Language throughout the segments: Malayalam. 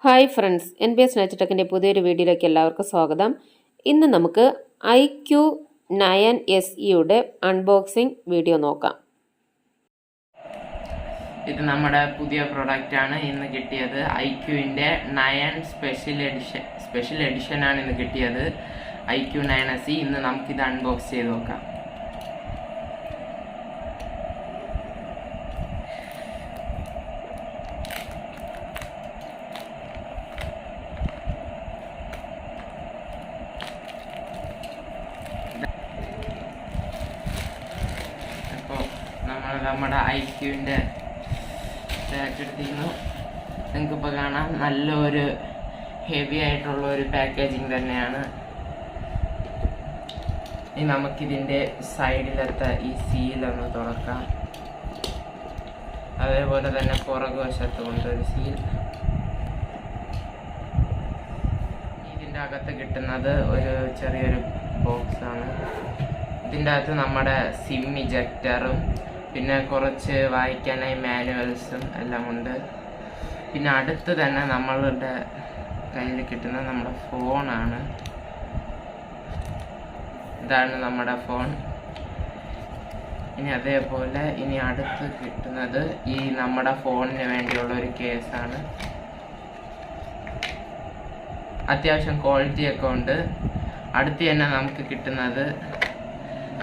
ഹായ് ഫ്രണ്ട്സ്, NBS നാച്ചുടെക്കിൻ്റെ പുതിയൊരു വീഡിയോയിലേക്ക് എല്ലാവർക്കും സ്വാഗതം. ഇന്ന് നമുക്ക് IQOO അൺബോക്സിംഗ് വീഡിയോ നോക്കാം. ഇത് നമ്മുടെ പുതിയ പ്രൊഡക്റ്റ് ആണ് ഇന്ന് കിട്ടിയത്. IQOOന്റെ 9 സ്പെഷ്യൽ എഡിഷൻ ആണ് ഇന്ന് കിട്ടിയത്. IQOO 9SE. ഇന്ന് നമുക്കിത് അൺബോക്സ് ചെയ്ത് നോക്കാം. അപ്പോൾ നമ്മുടെ IQOOന്റെ പാക്ക് എടുത്തിരുന്നു. നിങ്ങൾക്കിപ്പോൾ കാണാം, നല്ലൊരു ഹെവി ആയിട്ടുള്ള ഒരു പാക്കേജിങ് തന്നെയാണ്. ഇനി നമുക്കിതിൻ്റെ സൈഡിലത്തെ ഈ സീലൊന്ന് തുറക്കാം. അതേപോലെ തന്നെ പുറകു വശത്ത് കൊണ്ടൊരു സീൽ. ഇതിൻ്റെ അകത്ത് കിട്ടുന്നത് ഒരു ചെറിയൊരു ബോക്സാണ്. ഇതിൻ്റെ അകത്ത് നമ്മുടെ സിം ഇജക്ടറും പിന്നെ കുറച്ച് വായിക്കാനായി മാനുവൽസും എല്ലാം ഉണ്ട്. പിന്നെ അടുത്ത് തന്നെ നമ്മളുടെ കയ്യിൽ കിട്ടുന്ന നമ്മുടെ ഫോണാണ്. ഇതാണ് നമ്മുടെ ഫോൺ. ഇനി അതേപോലെ അടുത്ത് കിട്ടുന്നത് ഈ നമ്മുടെ ഫോണിന് വേണ്ടിയുള്ള ഒരു കേസാണ്. അത്യാവശ്യം ക്വാളിറ്റി ഒക്കെ ഉണ്ട്. അടുത്ത് തന്നെ നമുക്ക് കിട്ടുന്നത്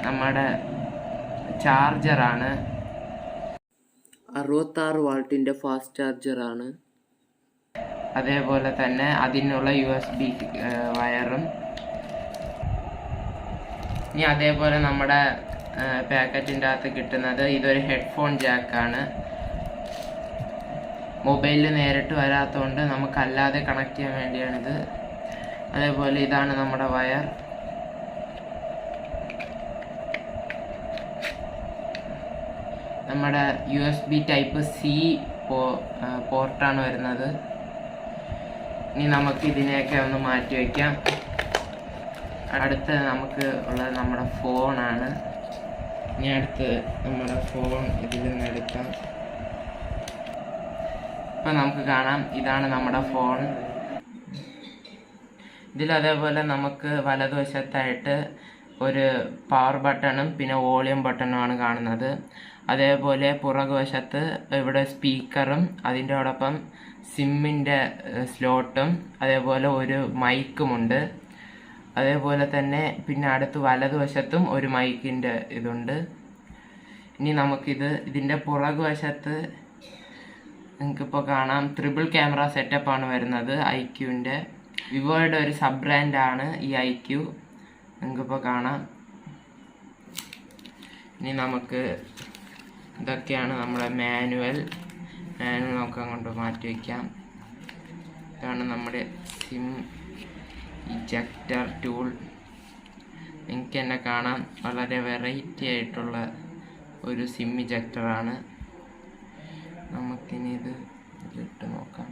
നമ്മുടെ ചാർജറാണ്. 66 വാൾട്ടിൻ്റെ ഫാസ്റ്റ് ചാർജറാണ്. അതേപോലെ തന്നെ അതിനുള്ള USB വയറും. ഇനി അതേപോലെ നമ്മുടെ പാക്കറ്റിൻ്റെ അകത്ത് കിട്ടുന്നത് ഇതൊരു ഹെഡ്ഫോൺ ജാക്കാണ്. മൊബൈലിൽ നേരിട്ട് വരാത്തതുകൊണ്ട് നമുക്കല്ലാതെ കണക്ട് ചെയ്യാൻ വേണ്ടിയാണിത്. അതേപോലെ ഇതാണ് നമ്മുടെ വയർ. നമ്മുടെ USB ടൈപ്പ് C പോർട്ടാണ് വരുന്നത്. ഇനി നമുക്ക് ഇതിനെയൊക്കെ ഒന്ന് മാറ്റി വയ്ക്കാം. അടുത്ത് നമുക്ക് ഉള്ളത് നമ്മുടെ ഫോണാണ്. ഇനി അടുത്ത് നമ്മുടെ ഫോൺ ഇതിൽ നിന്ന് എടുക്കാം. ഇപ്പം നമുക്ക് കാണാം, ഇതാണ് നമ്മുടെ ഫോൺ. ഇതിലതേപോലെ നമുക്ക് വലതുവശത്തായിട്ട് ഒരു പവർ ബട്ടണും പിന്നെ വോളിയം ബട്ടണുമാണ് കാണുന്നത്. അതേപോലെ പുറകുവശത്ത് ഇവിടെ സ്പീക്കറും അതിൻ്റെയോടൊപ്പം സിമ്മിൻ്റെ സ്ലോട്ടും അതേപോലെ ഒരു മൈക്കുമുണ്ട്. അതേപോലെ തന്നെ പിന്നെ അടുത്ത് വലതുവശത്തും ഒരു മൈക്കിൻ്റെ ഇതുണ്ട്. ഇനി ഇതിൻ്റെ പുറകുവശത്ത് നിങ്ങൾക്കിപ്പോൾ കാണാം, ട്രിപ്പിൾ ക്യാമറ സെറ്റപ്പാണ് വരുന്നത്. IQOOൻ്റെ വിവോയുടെ ഒരു സബ് ബ്രാൻഡാണ് ഈ IQOO. നിങ്ങൾക്കിപ്പോൾ കാണാം. ഇനി ഇതൊക്കെയാണ് നമ്മുടെ മാനുവൽ നമുക്ക് അങ്ങോട്ട് മാറ്റി വയ്ക്കാം. ഇതാണ് നമ്മുടെ സിം ഇജക്ടർ ടൂൾ. നിങ്ങൾക്ക് തന്നെ കാണാം, വളരെ വെറൈറ്റി ആയിട്ടുള്ള ഒരു സിം ഇജക്ടറാണ്. നമുക്കിനി ഇതിട്ട് നോക്കാം.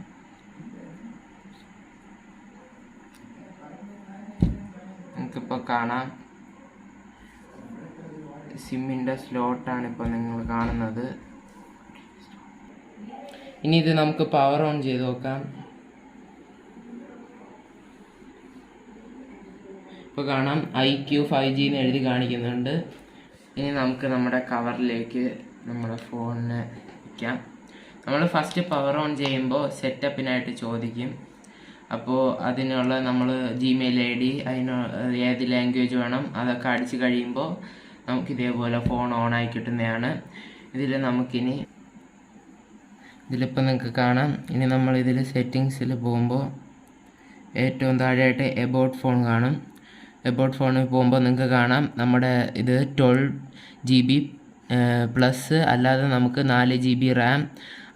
നിങ്ങൾക്കിപ്പോൾ കാണാം, സിമ്മിൻ്റെ സ്ലോട്ടാണ് ഇപ്പോൾ നിങ്ങൾ കാണുന്നത്. ഇനി ഇത് നമുക്ക് പവർ ഓൺ ചെയ്ത് നോക്കാം. ഇപ്പോൾ കാണാം, IQOO 5G എന്ന് എഴുതി കാണിക്കുന്നുണ്ട്. ഇനി നമുക്ക് നമ്മുടെ കവറിലേക്ക് നമ്മുടെ ഫോണിനെ വയ്ക്കാം. നമ്മൾ ഫസ്റ്റ് പവർ ഓൺ ചെയ്യുമ്പോൾ സെറ്റപ്പിനായിട്ട് ചോദിക്കും. അപ്പോൾ അതിനുള്ള നമ്മൾ Gmail ID, ഏത് ലാംഗ്വേജ് വേണം അതൊക്കെ അടിച്ച് കഴിയുമ്പോൾ നമുക്കിതേപോലെ ഫോൺ ഓണായി കിട്ടുന്നതാണ്. ഇതിലിപ്പോൾ നിങ്ങൾക്ക് കാണാം. ഇനി നമ്മളിതിൽ സെറ്റിങ്സിൽ പോകുമ്പോൾ ഏറ്റവും താഴെയായിട്ട് എബൌട്ട് ഫോൺ കാണും. എബൌട്ട് ഫോണിൽ പോകുമ്പോൾ നിങ്ങൾക്ക് കാണാം, നമ്മുടെ ഇത് 12 GB പ്ലസ് അല്ലാതെ നമുക്ക് 4 GB റാം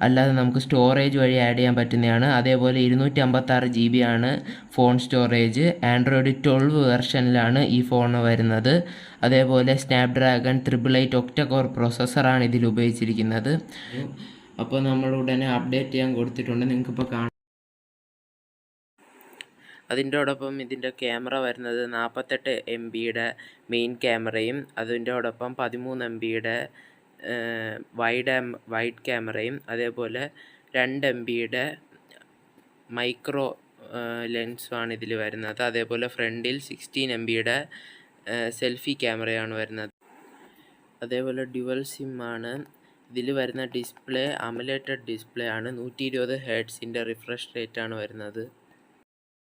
അല്ലാതെ നമുക്ക് സ്റ്റോറേജ് വഴി ആഡ് ചെയ്യാൻ പറ്റുന്നതാണ്. അതേപോലെ 256 GB ആണ് ഫോൺ സ്റ്റോറേജ്. ആൻഡ്രോയിഡ് 12 വെർഷനിലാണ് ഈ ഫോൺ വരുന്നത്. അതേപോലെ സ്നാപ്ഡ്രാഗൺ 888 ഒക്ട-കോർ പ്രോസസ്സറാണ് ഇതിൽ ഉപയോഗിച്ചിരിക്കുന്നത്. അപ്പോൾ നമ്മൾ ഉടനെ അപ്ഡേറ്റ് ചെയ്യാൻ കൊടുത്തിട്ടുണ്ട്. നിങ്ങൾക്കിപ്പോൾ കാണാം. അതിൻ്റോടൊപ്പം ഇതിൻ്റെ ക്യാമറ വരുന്നത് 48 MB മെയിൻ ക്യാമറയും അതിൻ്റോടൊപ്പം 13 MB വൈഡ് ക്യാമറയും അതേപോലെ 2 MB മൈക്രോ ലെൻസുമാണ് ഇതിൽ വരുന്നത്. അതേപോലെ ഫ്രണ്ടിൽ 16 MB സെൽഫി ക്യാമറയാണ് വരുന്നത്. അതേപോലെ ഡ്യുവൽ സിം ആണ്. ഇതിൽ വരുന്ന ഡിസ്പ്ലേ അമുലേറ്റഡ് ഡിസ്പ്ലേ ആണ്. 120 Hz റിഫ്രഷ് റേറ്റ് ആണ് വരുന്നത്.